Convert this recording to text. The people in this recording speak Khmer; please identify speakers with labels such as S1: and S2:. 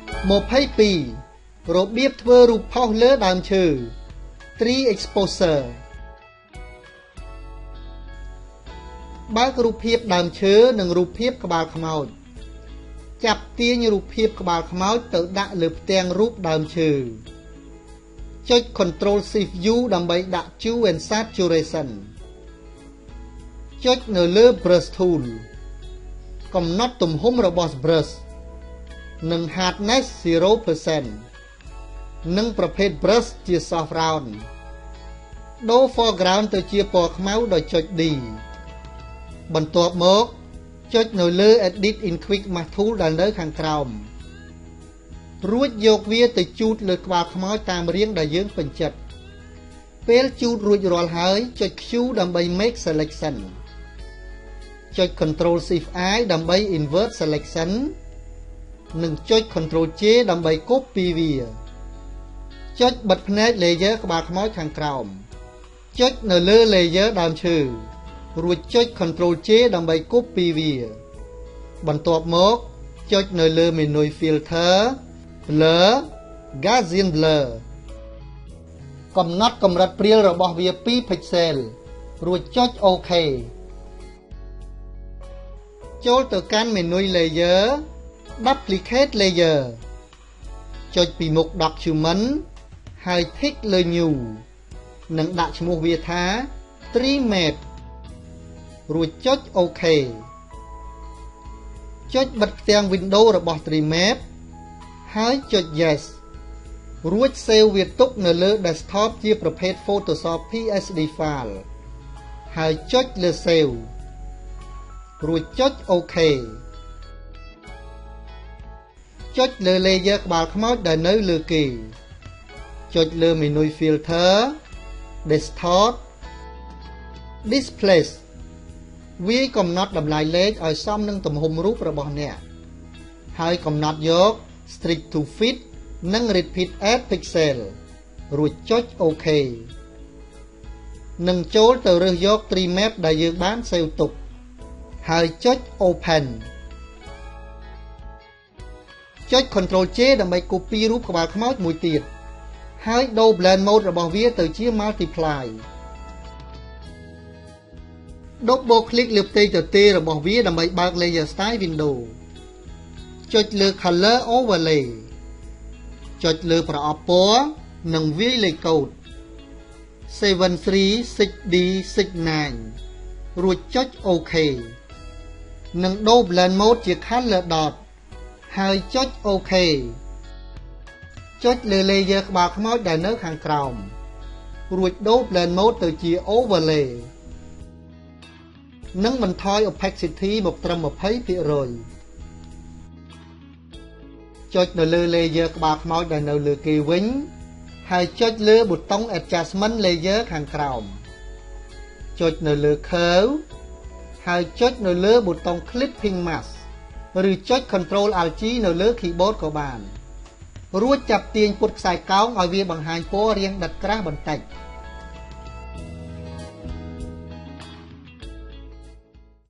S1: 22របៀបធ្វើរូបផុសលើដើមឈើ Tree Exposure បើករូបភាពដើមឈើនិងរូបភាពក្បាលខ្មោចចាប់ទាញរូបភាពក្បាលខ្មោចទៅដាក់លើផ្ទាំងរូបដើមឈើចុច Ctrl Shift U ដើម្បីដាក់ Hue and Saturation ចុចនៅលើ Brush Tool កំណត់ទំហំរបស់ Brush និង Hardness 0% និងប្រភេទ Brush ជា Soft Round ដូរ Foreground ទៅជាពណ៌ខ្មៅដោយចុច D បន្ទាប់មកចុចនៅលើ Edit in Quick Mask Tool ដែលនៅខាងក្រោមរួចយកវាទៅជូតលើក្បាលខ្មោចតាមរាងដែលយើងពេញចិត្តពេលជូតរួចរាល់ហើយចុច Q ដើម្បី Make Selection ចុច Ctrl Shift I ដើម្បី Invert Selection និងចុច Ctrl J ដើម្បី Copy វាចុចបិទភ្នែក Layer ក្បាលខ្មោចខាងក្រោមចុចនៅលើ Layer ដើមឈើរួចចុច Ctrl J ដើម្បី Copy វាបន្ទាប់មកចុចនៅលើ Menu Filter Blur Gaussian Blur កំណត់កម្រិតព្រាលរបស់វា2 pixel រួចចុច OK ចូលទៅកាន់ Menu Layer Duplicate Layer ចុចពីមុខ Document ហើយ Tick លើ New និងដាក់ឈ្មោះវាថា Tree Map រួចចុច OK ចុចបិទផ្ទាំង Window របស់ Tree Map ហើយចុច Yes រួច Save វាទុកនៅលើ Desktop ជាប្រភេទ Photoshop PSD File ហើយចុចលើ Save រួចចុច OK ចុចលើ Layer ក្បាលខ្មោចដែលនៅលើគេចុចលើ Menu Filter Desktop Display វាកំណត់តម្លៃលេខឲ្យសមនឹងទំហំរូបរបស់អ្នកហើយកំណត់យក Strict to Fit និង Repeat Add Pixel រួចចុច OK នឹងចូលទៅរើសយក Tree Map ដែលយើងបាន Save ទុកហើយចុច Open ចុច Ctrl J ដើម្បី Copy រូបក្បាលខ្មោចមួយទៀតហើយដូរ Blend Mode របស់វាទៅជា Multiply double click លើផ្ទៃទទេរបស់វាដើម្បីបើក Layer Style Window ចុចលើ Color Overlay ចុចលើប្រអប់ពណ៌និងវាយលេខកូដ 736D69 រួចចុច OK និងដូរ Blend Mode ជា Color Dot ហើយចុច OK ចុចលើ Layer ក្បាលខ្មោចដែលនៅខាងក្រោមរួចដូរ Blend Mode ទៅជា Overlay និងបន្ថយ Opacity មកត្រឹម 20% ចុចនៅលើ Layer ក្បាលខ្មោចដែលនៅលើគេវិញហើយចុចលើប៊ូតុង Adjustment Layer ខាងក្រោមចុចនៅលើ Curve ហើយចុចនៅលើប៊ូតុង Clipping Mask ឬចុច Ctrl Alt G នៅលើ Keyboard ក៏បានរួចចាប់ទាញពុតខ្សែកោងឲ្យវាបង្ហាញពណ៌រាងដិតក្រាស់បន្តិច